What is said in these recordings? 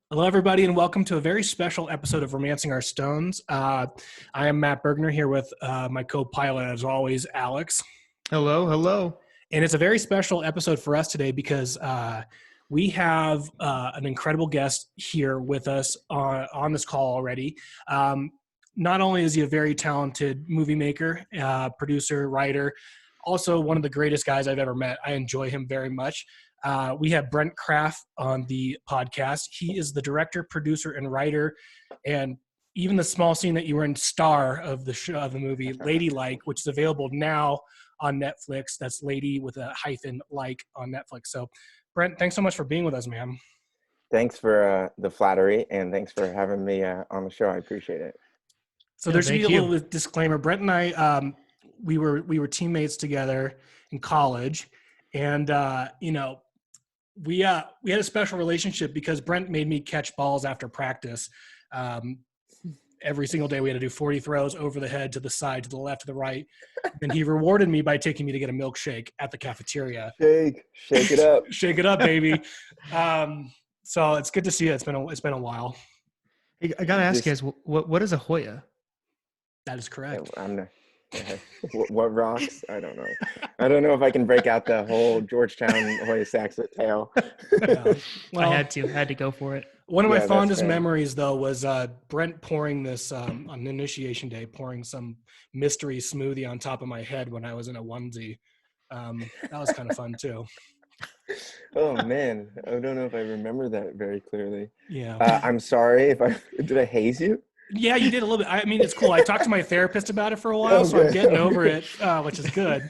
Hello, everybody, and welcome to a very special episode of Romancing Our Stones. I am Matt Bergner here with my co-pilot, as always, Alex. Hello, hello. And it's a very special episode for us today because we have an incredible guest here with us on this call already. Not only is he a very talented movie maker, producer, writer, also one of the greatest guys I've ever met. I enjoy him very much. We have Brent Craft on the podcast. He is the director, producer, and writer, and even the small scene that you were in, star of the show, of the movie Ladylike, which is available now on Netflix. That's Lady with a hyphen like on Netflix. So, Brent, thanks so much for being with us, man. Thanks for the flattery, and thanks for having me on the show. I appreciate it. So there should be a little disclaimer. Brent and I, we were teammates together in college, and we had a special relationship because Brent made me catch balls after practice. Every single day we had to do 40 throws over the head, to the side, to the left, to the right. And he rewarded me by taking me to get a milkshake at the cafeteria. Shake it up. Shake it up, baby. So it's good to see you. It's been a while. Hey, I gotta ask you guys, what is a Hoya? That is correct. What rocks? I don't know. I don't know if I can break out the whole Georgetown Hoya Saxa tale. Well, I had to go for it. One of my fondest memories, though, was Brent pouring this on initiation day, pouring some mystery smoothie on top of my head when I was in a onesie. That was kind of fun too. Oh man, I don't know if I remember that very clearly. Yeah. I'm sorry did I haze you? Yeah, you did a little bit. I mean, it's cool. I talked to my therapist about it for a while, so I'm getting over it, which is good.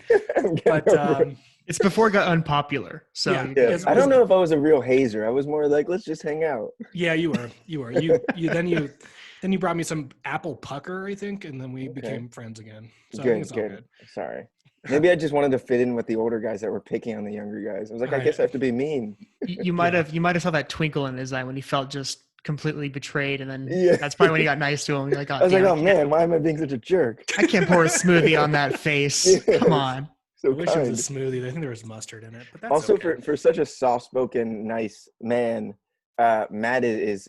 But it's before it got unpopular. So yeah. I don't know if I was a real hazer. I was more like, let's just hang out. Yeah, you were. Then you brought me some apple pucker, I think, and then we became friends again. So I think it's all good. Sorry. Maybe I just wanted to fit in with the older guys that were picking on the younger guys. I was like, I guess I have to be mean. You might have saw that twinkle in his eye when he felt just completely betrayed, and then that's probably when he got nice to him. You're like, I was like, oh man, why am I being such a jerk? I can't pour a smoothie on that face. Come on. So I wish it was a smoothie. I think there was mustard in it, but that's also okay. for such a soft-spoken, nice man. Matt is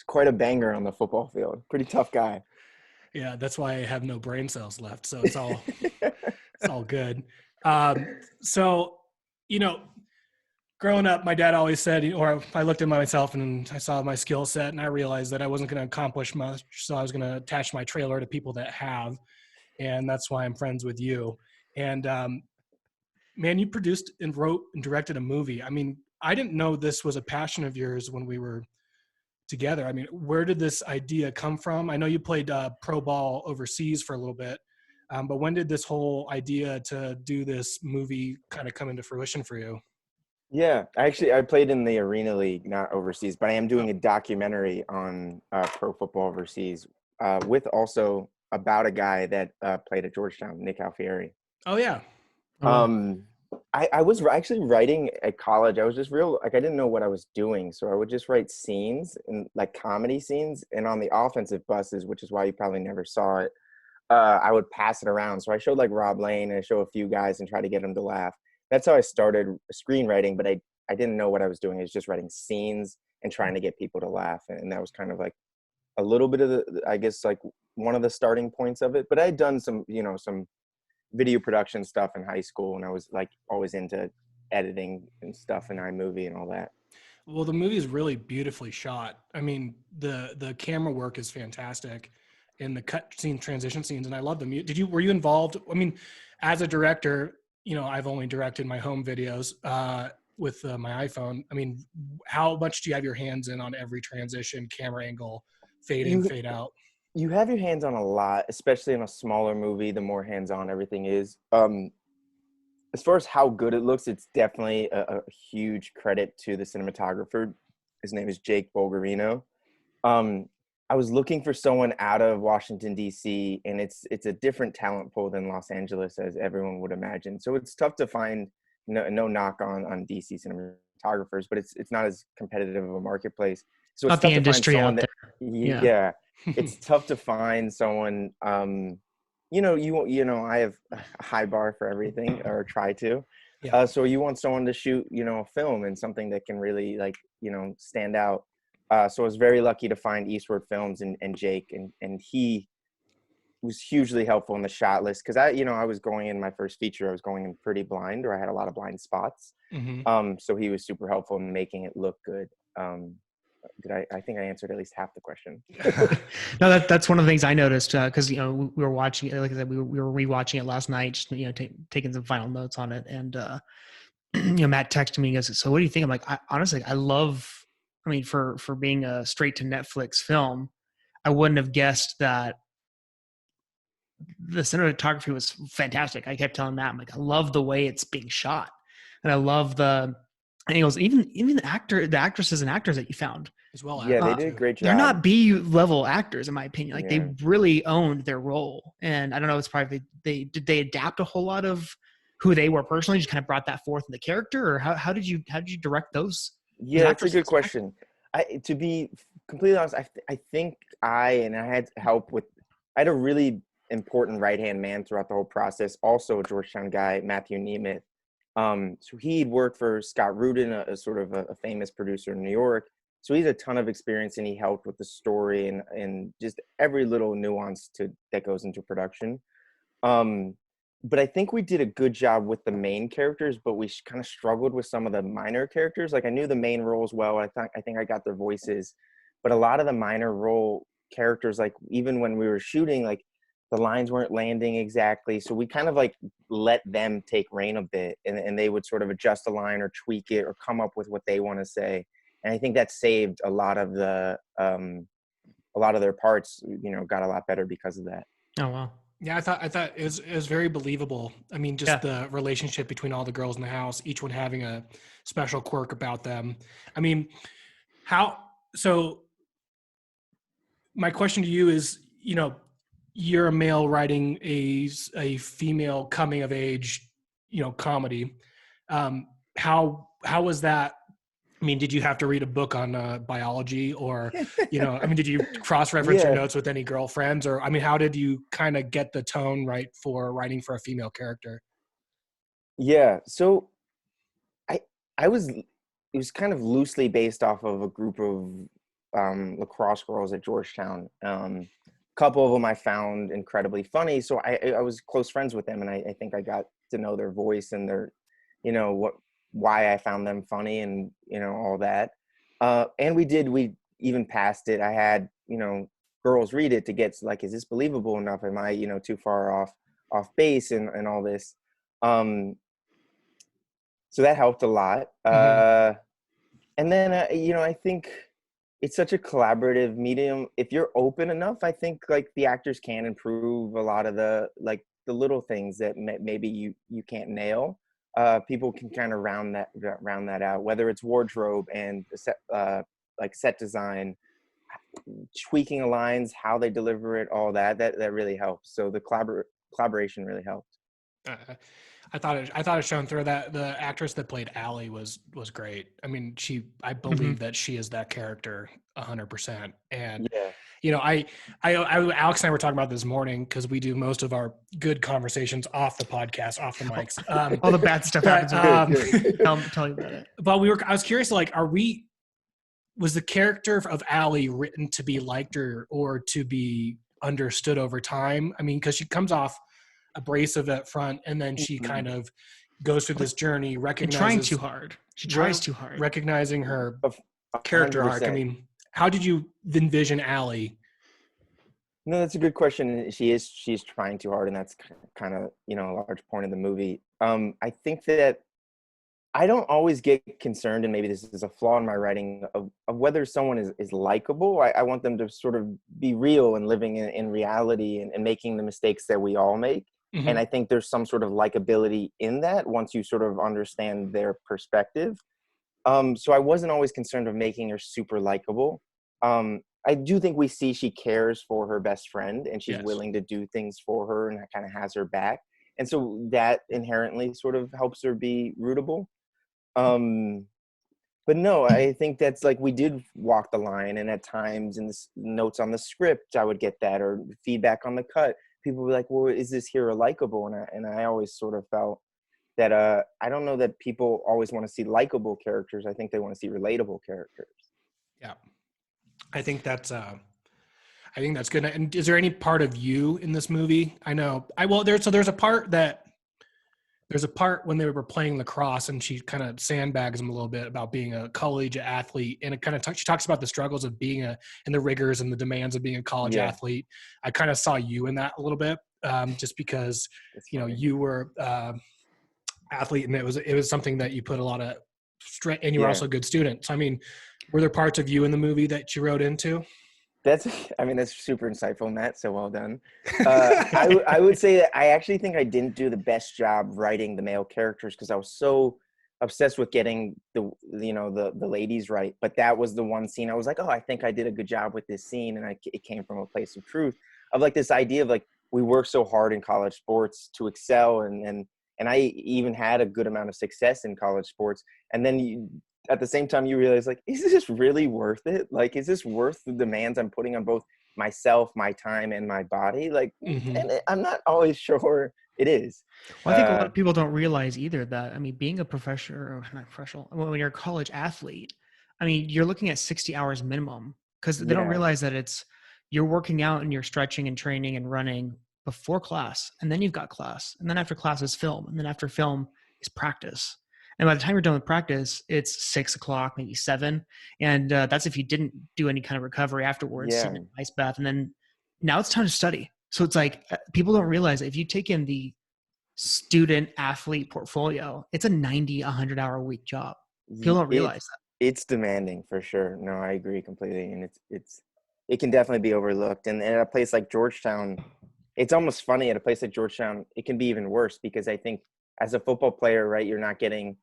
quite a banger on the football field. Pretty tough guy. Yeah, that's why I have no brain cells left. So it's all it's all good. So growing up, my dad always said, or I looked at myself and I saw my skill set, and I realized that I wasn't going to accomplish much, so I was going to attach my trailer to people that have, and that's why I'm friends with you. And man, you produced and wrote and directed a movie. I mean, I didn't know this was a passion of yours when we were together. I mean, where did this idea come from? I know you played pro ball overseas for a little bit, but when did this whole idea to do this movie kind of come into fruition for you? Yeah, I played in the Arena League, not overseas, but I am doing a documentary on pro football overseas with also about a guy that played at Georgetown, Nick Alfieri. Oh, yeah. I was actually writing at college. I was just I didn't know what I was doing. So I would just write scenes and like comedy scenes. And on the offensive buses, which is why you probably never saw it, I would pass it around. So I showed like Rob Lane and I show a few guys and try to get them to laugh. That's how I started screenwriting, but I didn't know what I was doing. I was just writing scenes and trying to get people to laugh. And that was kind of like a little bit of I guess like one of the starting points of it. But I had done some video production stuff in high school, and I was like always into editing and stuff in iMovie and all that. Well, the movie is really beautifully shot. I mean, the camera work is fantastic, and the cut scene, transition scenes, and I love them. Were you involved? I mean, as a director, I've only directed my home videos with my iPhone. I mean, how much do you have your hands in on every transition, camera angle, fade in, fade out? You have your hands on a lot, especially in a smaller movie. The more hands-on everything is. As far as how good it looks, it's definitely a huge credit to the cinematographer. His name is Jake Bulgarino. I was looking for someone out of Washington, D.C., and it's a different talent pool than Los Angeles, as everyone would imagine. So it's tough to find, no knock on D.C. cinematographers, but it's not as competitive of a marketplace. So it's not the industry out there. Yeah. It's tough to find someone, I have a high bar for everything, or try to. Yeah. So you want someone to shoot, a film and something that can really stand out. So I was very lucky to find Eastward Films and Jake, and he was hugely helpful in the shot list, because I was going in my first feature, I was going in pretty blind, or I had a lot of blind spots. So he was super helpful in making it look good. I think I answered at least half the question. No, that's one of the things I noticed, because we were watching it, like I said, we were rewatching it last night, just taking some final notes on it, and Matt texted me and goes, "So what do you think?" I'm like, honestly, I love. I mean, for being a straight to Netflix film, I wouldn't have guessed that the cinematography was fantastic. I kept telling Matt, I'm like, I love the way it's being shot, and I love the angles. Even the actresses and actors that you found as well. Yeah, they did a great job. They're not B level actors, in my opinion. Like, Yeah. they really owned their role. And I don't know, it's probably did they adapt a whole lot of who they were personally, just kind of brought that forth in the character, or how did you direct those? Yeah, it's a good question. To be completely honest, I think I had help with. I had a really important right hand man throughout the whole process. Also, a Georgetown guy, Matthew Nemeth. So he'd worked for Scott Rudin, a sort of a famous producer in New York. So he's a ton of experience, and he helped with the story and just every little nuance that goes into production. But I think we did a good job with the main characters, but we kind of struggled with some of the minor characters. Like, I knew the main roles well. I think I got their voices, but a lot of the minor role characters, like even when we were shooting, like the lines weren't landing exactly. So we kind of like let them take reign a bit, and they would sort of adjust a line or tweak it or come up with what they want to say. And I think that saved a lot of their parts, got a lot better because of that. Oh, wow. Yeah, I thought it was very believable. I mean, just the relationship between all the girls in the house, each one having a special quirk about them. I mean, so my question to you is, you're a male writing a female coming of age, comedy. How was that? I mean, did you have to read a book on biology, or, did you cross-reference your notes with any girlfriends, or, how did you kind of get the tone right for writing for a female character? Yeah. So it was kind of loosely based off of a group of lacrosse girls at Georgetown. A couple of them I found incredibly funny. So I was close friends with them, and I think I got to know their voice and their, why I found them funny, and, all that. And we even passed it. I had, girls read it to get like, is this believable enough? Am I, too far off base and all this? So that helped a lot. And then, I think it's such a collaborative medium. If you're open enough, I think like the actors can improve a lot of the little things that maybe you can't nail. People can kind of round that out, whether it's wardrobe and set design, tweaking the lines, how they deliver it, all that really helps. So the collaboration really helped. I thought it shone through. That the actress that played Allie was great. I mean, I believe that she is that character 100%. And Alex and I were talking about this morning, because we do most of our good conversations off the podcast, off the mics. All the bad stuff happens. Tell you about it. But I was curious, like, was the character of Allie written to be liked or to be understood over time? I mean, because she comes off abrasive at front, and then she kind of goes through this journey, recognizing trying too hard. She tries too hard, recognizing her character 100%. Arc. I mean, how did you envision Allie? No, that's a good question. She's trying too hard, and that's kind of a large point of the movie. I think that I don't always get concerned, and maybe this is a flaw in my writing, of whether someone is likable. I want them to sort of be real and living in reality and making the mistakes that we all make. Mm-hmm. And I think there's some sort of likability in that once you sort of understand their perspective. So I wasn't always concerned of making her super likable. I do think we see she cares for her best friend, and she's willing to do things for her, and kind of has her back. And so that inherently sort of helps her be rootable. But no, I think that's like, we did walk the line, and at times in the notes on the script, I would get that, or feedback on the cut. People would be like, well, is this hero likable? And I always sort of felt that, I don't know that people always want to see likable characters. I think they want to see relatable characters. Yeah. I think that's good. And is there any part of you in this movie? I know there's a part when they were playing lacrosse and she kind of sandbags him a little bit about being a collegiate athlete. And it kind of she talks about the struggles of being and the rigors and the demands of being a college Yeah, athlete. I kind of saw you in that a little bit, just because, that's you know, funny. you were athlete and it was something that you put a lot of strength, and you were Yeah. also a good student. So, I mean, were there parts of you in the movie that you wrote into? That's, I mean, that's super insightful, Matt. So well done. I would say that I actually think I didn't do the best job writing the male characters because I was so obsessed with getting the ladies right. But that was the one scene I was like, oh, I think I did a good job with this scene, and it came from a place of truth of like this idea of like we work so hard in college sports to excel, and I even had a good amount of success in college sports, and then at the same time you realize like, is this really worth it? Like, is this worth the demands I'm putting on both myself, my time, and my body? Like, Hmm. and I'm not always sure it is. Well, I think a lot of people don't realize either that, I mean, being a professional, or not professional, when you're a college athlete, I mean, you're looking at 60 hours minimum, because they don't Yeah, realize that you're working out and you're stretching and training and running before class. And then you've got class. And then after class is film. And then after film is practice. And by the time you're done with practice, it's 6 o'clock, maybe 7. And that's if you didn't do any kind of recovery afterwards, yeah, an ice bath. And then now it's time to study. So it's like people don't realize that if you take in the student athlete portfolio, it's a 90, 100-hour a week job. People don't it realize that. it's demanding for sure. No, I agree completely, and it can definitely be overlooked. And at a place like Georgetown, it's almost funny. At a place like Georgetown, it can be even worse because I think as a football player, right, you're not getting,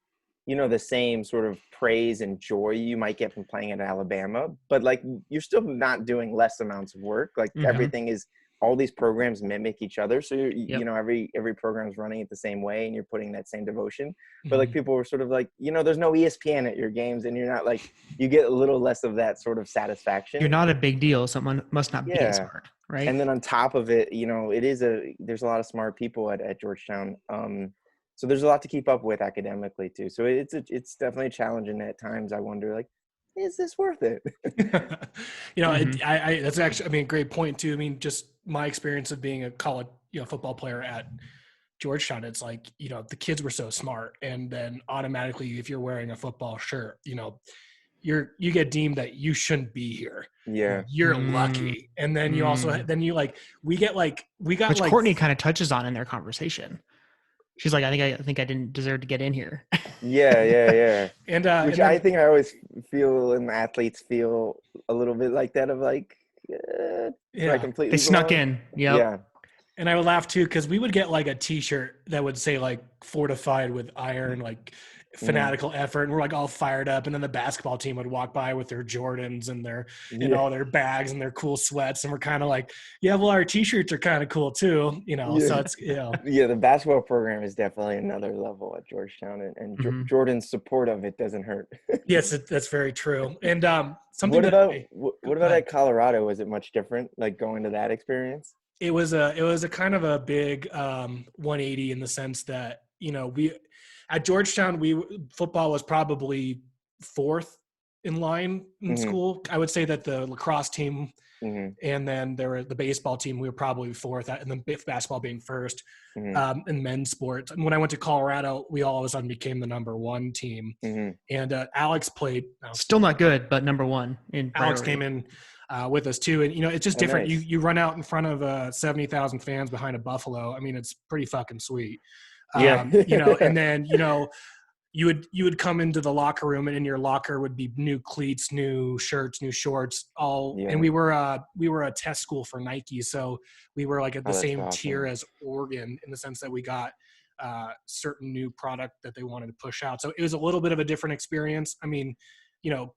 the same sort of praise and joy you might get from playing at Alabama, but like you're still not doing less amounts of work. Like Mm-hmm. everything is, all these programs mimic each other. So Yep. every program is running it the same way and you're putting that same devotion. But like Hmm. people were sort of like, there's no ESPN at your games and you're not like, you get a little less of that sort of You're satisfaction. not a big deal. Someone must not be as Yeah. hard, right? And then on top of it, there's a lot of smart people at Georgetown. So there's a lot to keep up with academically too. So it's definitely challenging at times. I wonder, like, is this worth it? Mm-hmm. That's actually, I mean, a great point too. I mean, just my experience of being a college, football player at Georgetown, it's like, the kids were so smart. And then automatically, if you're wearing a football shirt, you get deemed that you shouldn't be here. Yeah. You're lucky. And then you also, Mm-hmm. then you like, we got Which like, Courtney kind of touches on in their conversation. She's like, I think I didn't deserve to get in here. Yeah, yeah, yeah. Which and I then, think I always feel, and athletes feel a little bit like that of like, do I yeah. They completely snuck belong? in. Yep. Yeah. And I would laugh too, because we would get like a T-shirt that would say like "fortified with iron," like Hmm. fanatical effort, and we're like all fired up. And then the basketball team would walk by with their Jordans and Yeah. all their bags and their cool sweats, and we're kind of like, yeah, well, our T-shirts are kind of cool too, So Yeah. it's Yeah, the basketball program is definitely another level at Georgetown, and Mm-hmm. Jordan's support of it doesn't hurt. yes, that's very true. And something What that about I what go about ahead. at Colorado? Was it much different, like going to that experience? It was a kind of a big 180 in the sense that we at Georgetown football was probably fourth in line in Hmm. school. I would say that the lacrosse team Hmm. and then there were the baseball team. We were probably fourth, and then basketball being first Hmm. in men's sports. And when I went to Colorado, we all of a sudden became the number one team. Hmm. And Alex played. Still not good, but number one in Alex came priority. in with us too, and it's just Oh, different. You nice. you run out in front of 70,000 fans behind a Buffalo. I mean, it's pretty fucking sweet. Yeah. And then you would come into the locker room, and in your locker would be new cleats, new shirts, new shorts, all. And Yeah. we were a test school for Nike, so we were like at the Oh, that's same tier awesome. as Oregon in the sense that we got certain new product that they wanted to push out. So it was a little bit of a different experience. I mean, you know,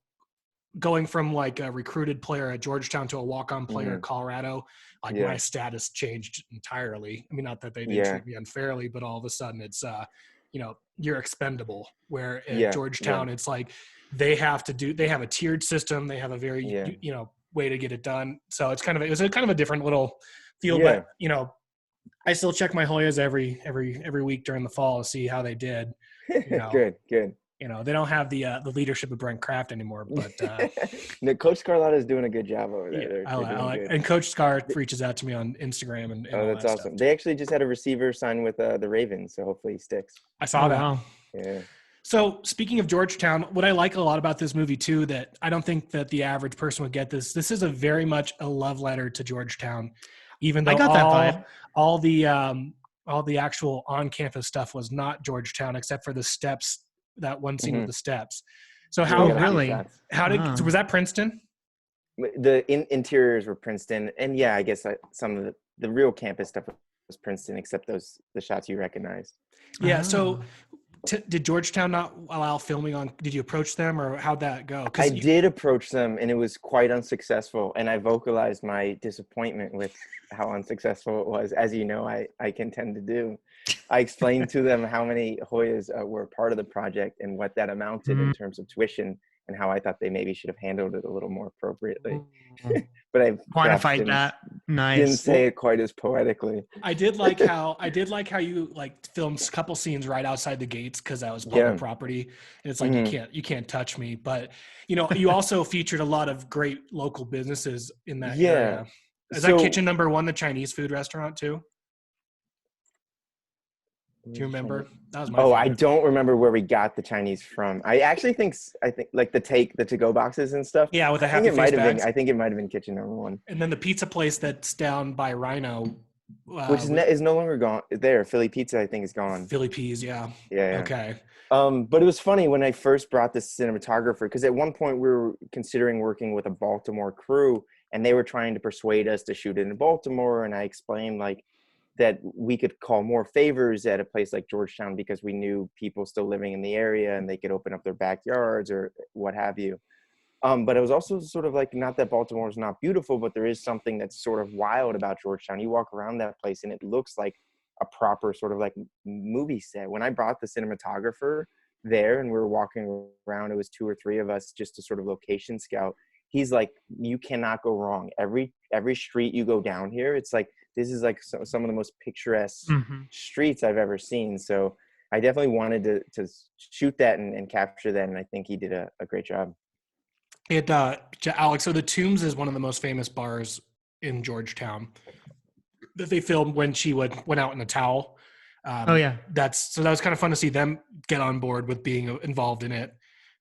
going from like a recruited player at Georgetown to a walk-on player Hmm. at Colorado, like my Yeah. status changed entirely. I mean, not that they didn't Yeah. treat me unfairly, but all of a sudden it's, you're expendable. Where at Yeah. Yeah. Georgetown, it's like they have a tiered system. They have a very, Yeah. way to get it done. So it was a kind of a different little feel, Yeah. but I still check my Hoyas every week during the fall to see how they did. You know, Good. Good. You know, they don't have the leadership of Brent Craft anymore, but No, Coach Carlotta is doing a good job over there. yeah, They're I doing like, good. and Coach Scar reaches out to me on Instagram and Oh, all that's that stuff. awesome. They actually just had a receiver sign with the Ravens, so hopefully he sticks. I saw that. Wow. Yeah. So speaking of Georgetown, what I like a lot about this movie too, that I don't think that the average person would get this. This is a very much a love letter to Georgetown, even I though got that vibe. all the actual on-campus stuff was not Georgetown, except for the steps. That one scene with the steps. So Yeah, how we got a few really? shots. did was that Princeton? The interiors were Princeton, and yeah, I guess some of the real campus stuff was Princeton, except the shots you recognize. Yeah. So Ah. did Georgetown not allow filming on? Did you approach them, or how'd that go? I did approach them, and it was quite unsuccessful. And I vocalized my disappointment with how unsuccessful it was, as you know, I can tend to do. I explained to them how many Hoyas were part of the project and what that amounted in terms of tuition, and how I thought they maybe should have handled it a little more appropriately. But I perhaps Quantified that. didn't Nice. say it quite as poetically. I did like how you like filmed a couple scenes right outside the gates because that was public property, and it's like you can't touch me. But you know, you also featured a lot of great local businesses in that area. Is that Kitchen Number One the Chinese food restaurant too? Do you remember? That was my favorite. I don't remember where we got the Chinese from. I think like the to-go boxes and stuff. Yeah, with the I think happy face bags. I think it might have been Kitchen Number One. And then the pizza place that's down by Rhino, which is no longer gone. There, Philly Pizza, I think, is gone. Philly Peas, yeah. Yeah. Okay. But it was funny when I first brought this cinematographer, because at one point we were considering working with a Baltimore crew, and they were trying to persuade us to shoot it in Baltimore, and I explained like that we could call more favors at a place like Georgetown because we knew people still living in the area and they could open up their backyards or what have you. But it was also sort of like, not that Baltimore is not beautiful, but there is something that's sort of wild about Georgetown. You walk around that place and it looks like a proper sort of like movie set. When I brought the cinematographer there and we were walking around, it was 2 or 3 of us just to sort of location scout. He's like, you cannot go wrong. Every street you go down here, it's like, this is like some of the most picturesque streets I've ever seen. So I definitely wanted to shoot that and capture that. And I think he did a great job. Alex, so the Tombs is one of the most famous bars in Georgetown that they filmed when she went out in a towel. That was kind of fun to see them get on board with being involved in it.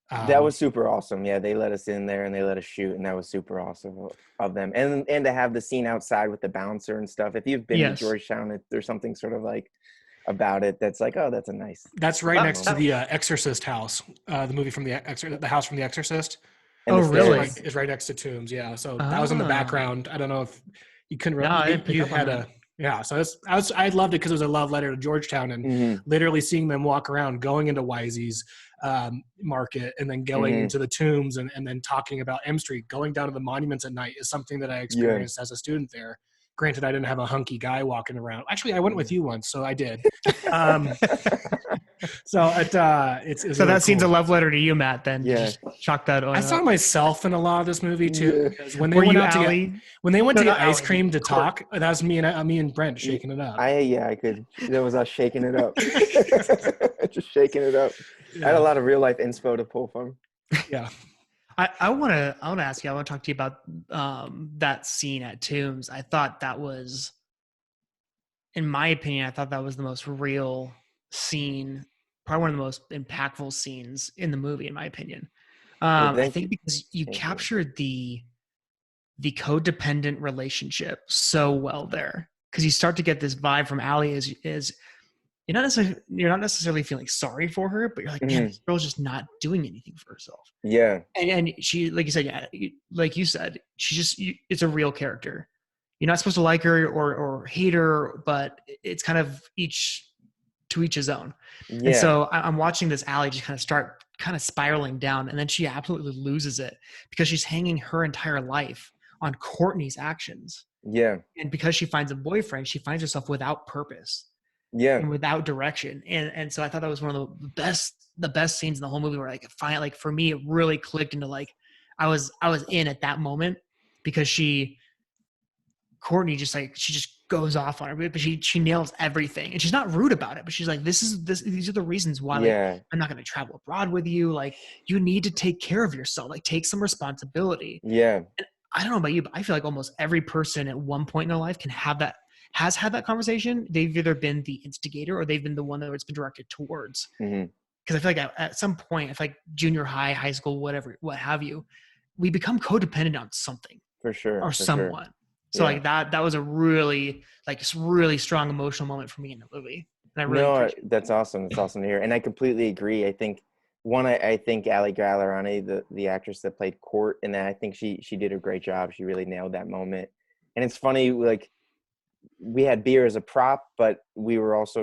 That was super awesome. Yeah, they let us in there and they let us shoot, and that was super awesome of them. And to have the scene outside with the bouncer and stuff. If you've been to Georgetown, there's something sort of like about it that's like, oh, that's a nice. That's right next to the Exorcist house, the movie from the house from the Exorcist. And really? Is right next to Tombs. Yeah, so that was in the background. I don't know if you couldn't. So I loved it because it was a love letter to Georgetown, and literally seeing them walk around, going into Wisey's market, and then going into the Tombs, and then talking about M Street, going down to the monuments at night is something that I experienced as a student there. Granted, I didn't have a hunky guy walking around. Actually, I went with you once, so I did. So it's so really that scene's a love letter to you, Matt. Then just chalk that on. I saw myself in a lot of this movie too. Because when they went to get ice cream to talk, that was me and Brent shaking it up. I could. That was us shaking it up, just shaking it up. Yeah. I had a lot of real life inspo to pull from. Yeah. I want to ask you. I want to talk to you about that scene at Tombs. I thought that was, in my opinion, the most real scene, probably one of the most impactful scenes in the movie, in my opinion. I think because you captured the codependent relationship so well there, because you start to get this vibe from Allie is you're not necessarily feeling sorry for her, but you're like, man, this girl's just not doing anything for herself. Yeah. And she, like you said, it's a real character. You're not supposed to like her or hate her, but it's kind of to each his own. Yeah. And so I'm watching this Allie just start spiraling down, and then she absolutely loses it because she's hanging her entire life on Courtney's actions. Yeah. And because she finds a boyfriend, she finds herself without purpose. Yeah. And without direction. And so I thought that was one of the best scenes in the whole movie, where for me, it really clicked into I was in at that moment, because Courtney just goes off on her, but she nails everything, and she's not rude about it. But she's like, these are the reasons why. Like, Yeah. I'm not going to travel abroad with you. Like, you need to take care of yourself. Like, take some responsibility. Yeah. And I don't know about you, but I feel like almost every person at one point in their life has had that conversation. They've either been the instigator or they've been the one that it's been directed towards. Mm-hmm. Because I feel like at some point, if like junior high, high school, whatever, what have you, we become codependent on something For sure. or For someone. Sure. So Yeah. like that was a really strong emotional moment for me in the movie. And I really appreciate it. That's awesome. That's awesome to hear. And I completely agree. I think I think Ali Gallerani, the actress that played Court in that, I think she did a great job. She really nailed that moment. And it's funny, like, we had beer as a prop, but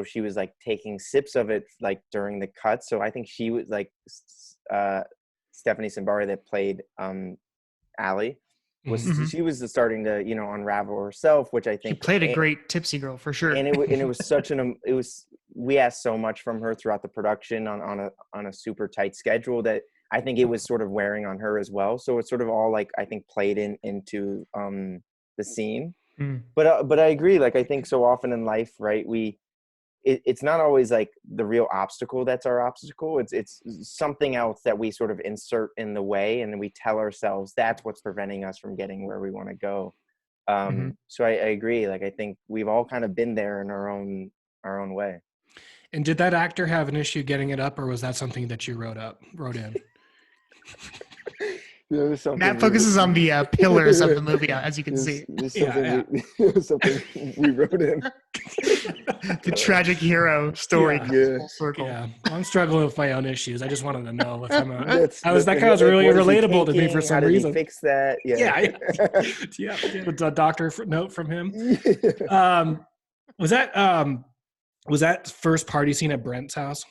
she was like taking sips of it like during the cut. So I think she was like Stephanie Simbari that played Ali she was starting to unravel herself, which I think she played a great tipsy girl for sure. And it was such we asked so much from her throughout the production on a super tight schedule that I think it was sort of wearing on her as well. So it's sort of all like, I think, played into the scene. But I agree. Like, I think so often in life, right, it's not always like the real obstacle that's our obstacle. It's something else that we sort of insert in the way, and then we tell ourselves that's what's preventing us from getting where we want to go. So I agree. Like, I think we've all kind of been there in our own way. And did that actor have an issue getting it up, or was that something that you wrote in? Matt focuses on the pillars of the movie, as you can see. Something we wrote in. The tragic hero story. Yeah. Circle. Yeah, I'm struggling with my own issues. I just wanted to know if that guy was really relatable to me for some reason. How did he fix that? Yeah. With a doctor note from him. Was that first party scene at Brent's house?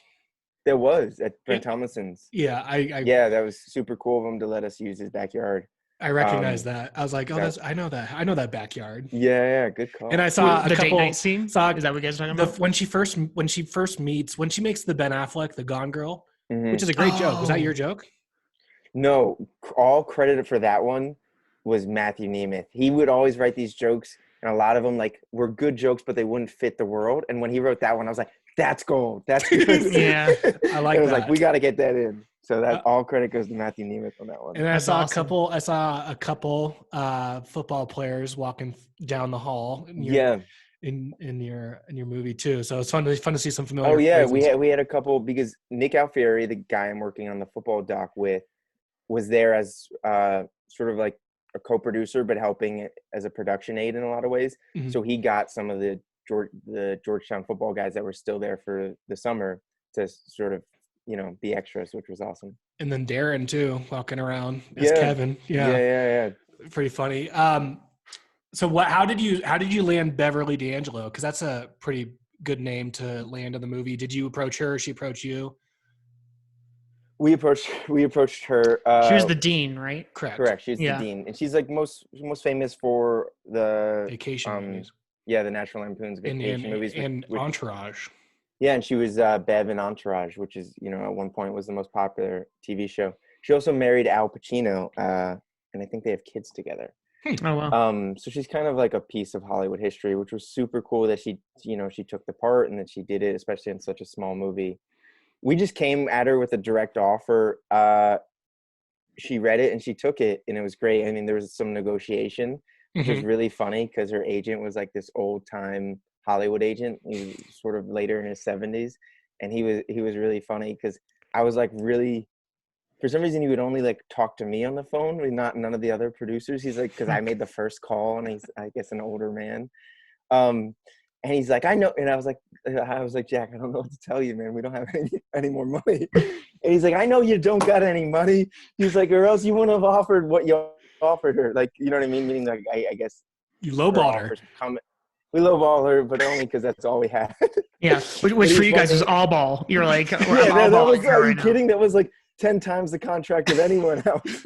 There was at Brent Tomlinson's. Yeah, yeah, that was super cool of him to let us use his backyard. I recognize that. I was like, I know that backyard. Yeah, good call. And I saw the date night scene. Is that what you guys are talking about? When she first meets, when she makes the Ben Affleck, the Gone Girl, which is a great joke. Was that your joke? No, all credit for that one was Matthew Nemeth. He would always write these jokes, and a lot of them were good jokes, but they wouldn't fit the world. And when he wrote that one, I was like, that's gold. That's good. Yeah, I like that. I was like, we got to get that in. So that all credit goes to Matthew Nemeth on that one. And I saw a couple football players walking down the hall. In your movie too. So it's fun to see some familiar. Oh yeah, phrases. we had a couple, because Nick Alfieri, the guy I'm working on the football doc with, was there as sort of like a co-producer, but helping as a production aide in a lot of ways. Mm-hmm. So he got some of the Georgetown football guys that were still there for the summer to sort of, be extras, which was awesome. And then Darren too, walking around as Kevin. Yeah. Pretty funny. So how did you land Beverly D'Angelo? Because that's a pretty good name to land in the movie. Did you approach her or she approach you? We approached her. She was the dean, right? Correct. She's the dean, and she's like most famous for the vacation movies. Yeah, the National Lampoon's vacation movies and Entourage. Yeah, and she was Bev in Entourage, which is, at one point was the most popular TV show. She also married Al Pacino, and I think they have kids together. Oh wow. So she's kind of like a piece of Hollywood history, which was super cool that she took the part and that she did it, especially in such a small movie. We just came at her with a direct offer. She read it and she took it, and it was great. I mean, there was some negotiation, which was really funny because her agent was like this old time Hollywood agent. He was sort of later in his 70s, and he was really funny because I was like, really, for some reason he would only like talk to me on the phone, none of the other producers. He's like, because I made the first call, and he's, I guess, an older man. And he's like, I know. And I was like, Jack, I don't know what to tell you, man. We don't have any more money. And he's like, I know you don't got any money. He's like, or else you wouldn't have offered what you offered her. Like, you know what I mean? Meaning, like, I guess you lowballed her. We lowballed her, but only because that's all we had. Yeah, which for you guys was all ball. You're like, that was. Are you kidding? That was like 10 times the contract of anyone else.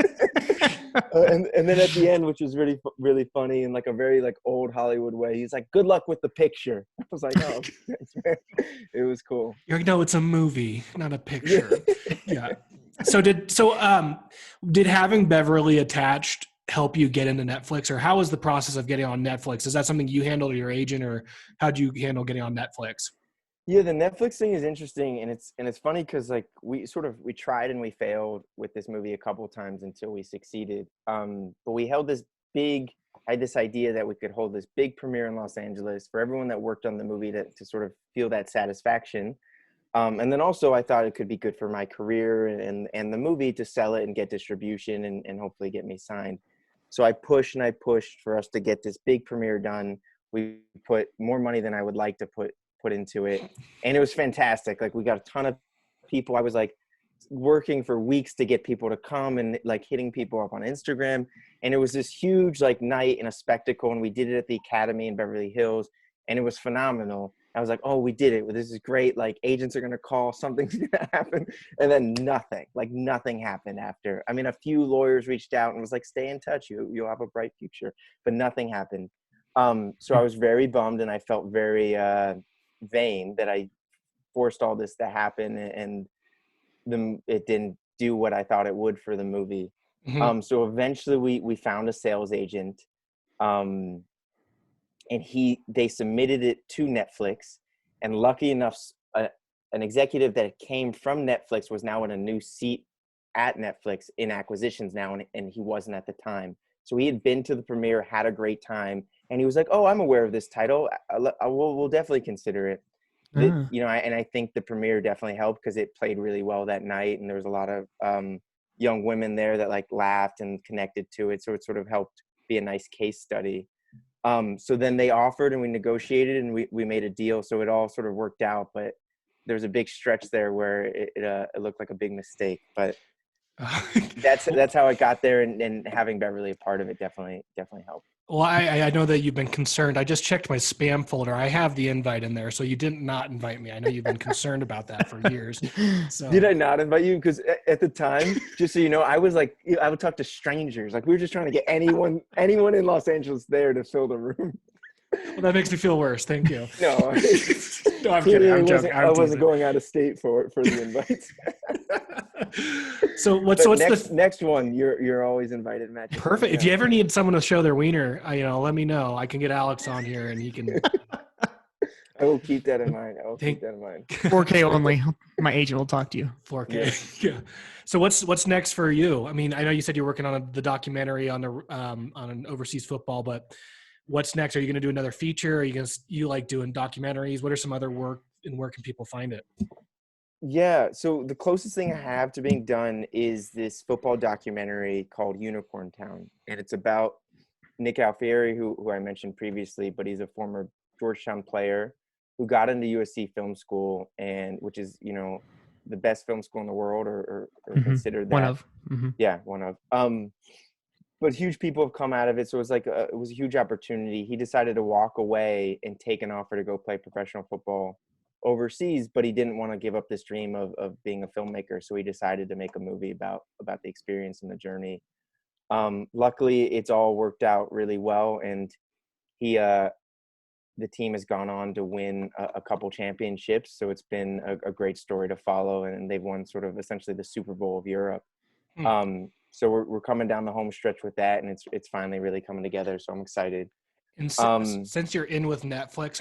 And then at the end, which was really, really funny in like a very like old Hollywood way, he's like, "Good luck with the picture." I was like, "Oh, thanks, man." It was cool. You're like, no, it's a movie, not a picture. Yeah. So did having Beverly attached help you get into Netflix, or how was the process of getting on Netflix? Is that something you handled, or your agent, or how do you handle getting on Netflix? Yeah, the Netflix thing is interesting, and it's funny because like we tried and we failed with this movie a couple times until we succeeded. But we held this big. I had this idea that we could hold this big premiere in Los Angeles for everyone that worked on the movie to sort of feel that satisfaction. And then also I thought it could be good for my career and the movie to sell it and get distribution and hopefully get me signed. So I pushed and I pushed for us to get this big premiere done. We put more money than I would like to put into it. And it was fantastic. Like we got a ton of people. I was like working for weeks to get people to come and like hitting people up on Instagram. And it was this huge like night and a spectacle. And we did it at the Academy in Beverly Hills. And it was phenomenal. I was like, oh, we did it. This is great. Like agents are going to call, something's going to happen. And then nothing happened after. I mean, a few lawyers reached out and was like, stay in touch. You'll have a bright future, but nothing happened. So I was very bummed and I felt very vain that I forced all this to happen and it didn't do what I thought it would for the movie. Mm-hmm. So eventually we found a sales agent. And they submitted it to Netflix, and lucky enough, an executive that came from Netflix was now in a new seat at Netflix in acquisitions now, and he wasn't at the time. So he had been to the premiere, had a great time, and he was like, "Oh, I'm aware of this title. We'll definitely consider it." I think the premiere definitely helped because it played really well that night, and there was a lot of young women there that like laughed and connected to it. So it sort of helped be a nice case study. So then they offered and we negotiated and we made a deal. So it all sort of worked out, but there was a big stretch there where it looked like a big mistake, but that's how it got there. And having Beverly a part of it definitely helped. Well, I know that you've been concerned. I just checked my spam folder. I have the invite in there. So you didn't not invite me. I know you've been concerned about that for years. So Did I not invite you? Because at the time, just so you know, I was like, I would talk to strangers. Like we were just trying to get anyone in Los Angeles there to fill the room. Well, that makes me feel worse. Thank you. No, No, I'm kidding. I'm joking. I wasn't going out of state for the invites. So what's the next one? You're always invited, Matt. Perfect. If you ever need someone to show their wiener, let me know. I can get Alex on here and he can. I will keep that in mind. 4K only. My agent will talk to you. 4K. Yeah. So what's next for you? I mean, I know you said you're working on the documentary on an overseas football, but what's next? Are you going to do another feature? Are you like doing documentaries? What are some other work and where can people find it? Yeah. So the closest thing I have to being done is this football documentary called Unicorn Town. And it's about Nick Alfieri, who I mentioned previously, but he's a former Georgetown player who got into USC Film School, and which is, the best film school in the world or considered that. One of. Mm-hmm. Yeah, one of. But huge people have come out of it. So it was like it was a huge opportunity. He decided to walk away and take an offer to go play professional football overseas, but he didn't want to give up this dream of being a filmmaker. So he decided to make a movie about the experience and the journey. Luckily, it's all worked out really well. And the team has gone on to win a couple championships. So it's been a great story to follow. And they've won sort of essentially the Super Bowl of Europe. So we're coming down the home stretch with that, and it's finally really coming together. So I'm excited. And since you're in with Netflix,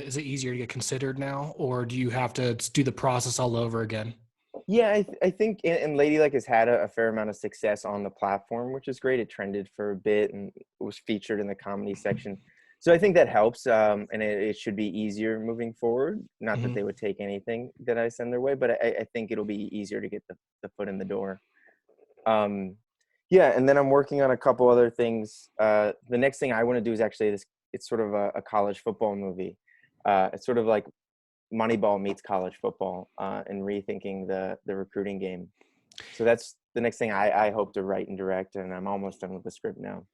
is it easier to get considered now, or do you have to do the process all over again? Yeah, I think, and Ladylike has had a fair amount of success on the platform, which is great. It trended for a bit and it was featured in the comedy section. So I think that helps, and it should be easier moving forward. Not that they would take anything that I send their way, but I think it'll be easier to get the foot in the door. Yeah, and then I'm working on a couple other things. The next thing I want to do is actually it's sort of a college football movie. It's sort of like Moneyball meets college football, and rethinking the recruiting game. So that's the next thing I hope to write and direct, and I'm almost done with the script now.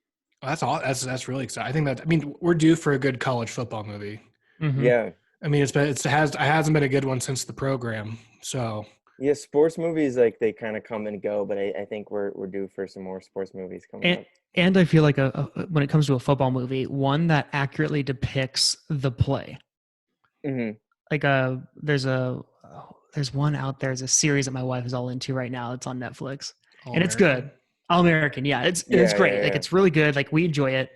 That's all. That's really exciting. I think we're due for a good college football movie. Mm-hmm. Yeah. I mean, it hasn't been a good one since the program. So yeah, sports movies, like they kind of come and go, but I think we're due for some more sports movies coming up. And I feel like when it comes to a football movie, one that accurately depicts the play. Mm-hmm. Like there's one out there. There's a series that my wife is all into right now. It's on Netflix, and it's good. All American. Yeah, it's great. Like it's really good. Like we enjoy it.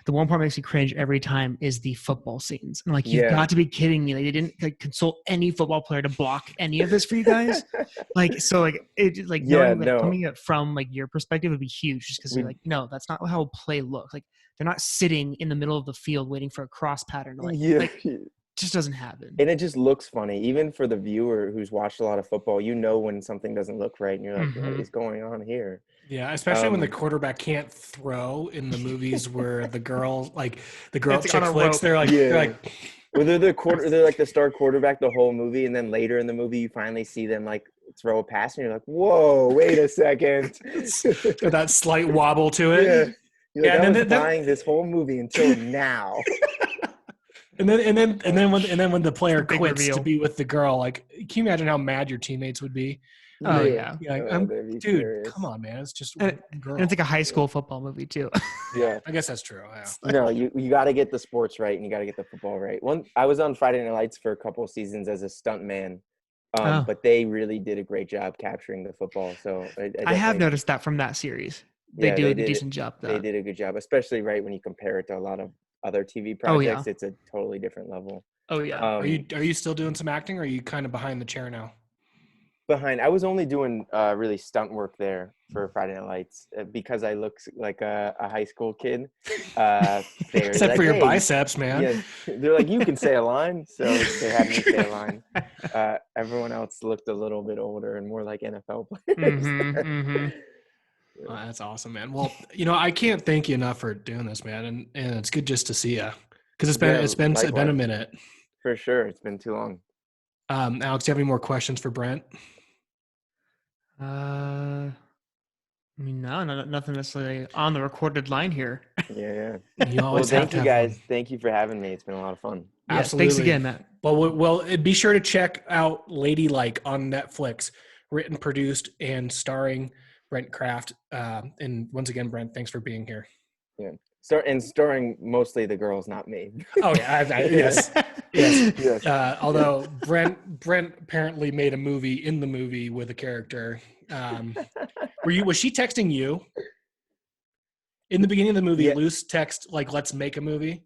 The one part makes me cringe every time is the football scenes. I'm like, you've got to be kidding me. Like, they didn't like consult any football player to block any of this for you guys. Like, so like it like knowing that coming it from like your perspective would be huge, just because you're like, no, that's not how a play looks. Like they're not sitting in the middle of the field waiting for a cross pattern. Like just doesn't happen. And it just looks funny, even for the viewer who's watched a lot of football. You know when something doesn't look right, and you're like, what is going on here? Yeah, especially when the quarterback can't throw in the movies where the girl chick flicks. They're like, well, they're like the star quarterback the whole movie, and then later in the movie you finally see them like throw a pass, and you're like, whoa, wait a second. That slight wobble to it. Yeah, you're like, I was buying this whole movie until now. And then when the player quits to be with the girl, like, can you imagine how mad your teammates would be? Oh yeah, dude, serious. Come on, man, it's just a girl. And it's like a high school football movie too. Yeah, I guess that's true. Yeah. No, you got to get the sports right, and you got to get the football right. I was on Friday Night Lights for a couple of seasons as a stunt man, but they really did a great job capturing the football. So I have noticed that from that series, they do a decent job. They did a good job, especially right when you compare it to a lot of other TV projects. It's a totally different level. Oh yeah. Are you still doing some acting, or are you kind of behind the chair now? I was only doing really stunt work there for Friday Night Lights because I look like a high school kid. Except for your biceps, man. Yeah, they're like, you can say a line, so they had me say a line. Everyone else looked a little bit older and more like NFL players. Oh, that's awesome, man. Well, I can't thank you enough for doing this, man, and it's good just to see you, because it's been a minute. For sure, it's been too long. Alex, do you have any more questions for Brent? I mean, no, nothing necessarily on the recorded line here. Yeah. You always thank you guys. Fun. Thank you for having me. It's been a lot of fun. Yeah, absolutely. Thanks again, Matt. Well, be sure to check out Ladylike on Netflix, written, produced, and starring Brent Craft. And once again, Brent, thanks for being here. Yeah. Starring mostly the girls, not me. Oh yeah, yes. Although Brent apparently made a movie in the movie with a character. Was she texting you in the beginning of the movie? Yeah. Loose text like, "Let's make a movie."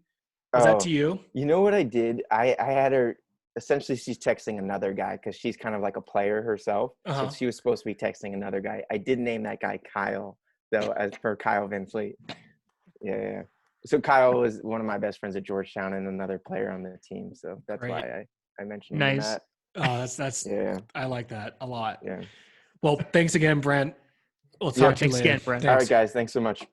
Was that to you? You know what I did? I had her. Essentially, she's texting another guy because she's kind of like a player herself. So she was supposed to be texting another guy. I did name that guy Kyle, though, as per Kyle Van Fleet. Yeah. So Kyle was one of my best friends at Georgetown and another player on the team. So that's why I mentioned that. Oh, that's I like that a lot. Yeah. Well, thanks again, Brent. We'll talk to you later. Again, Brent. All right, guys. Thanks so much.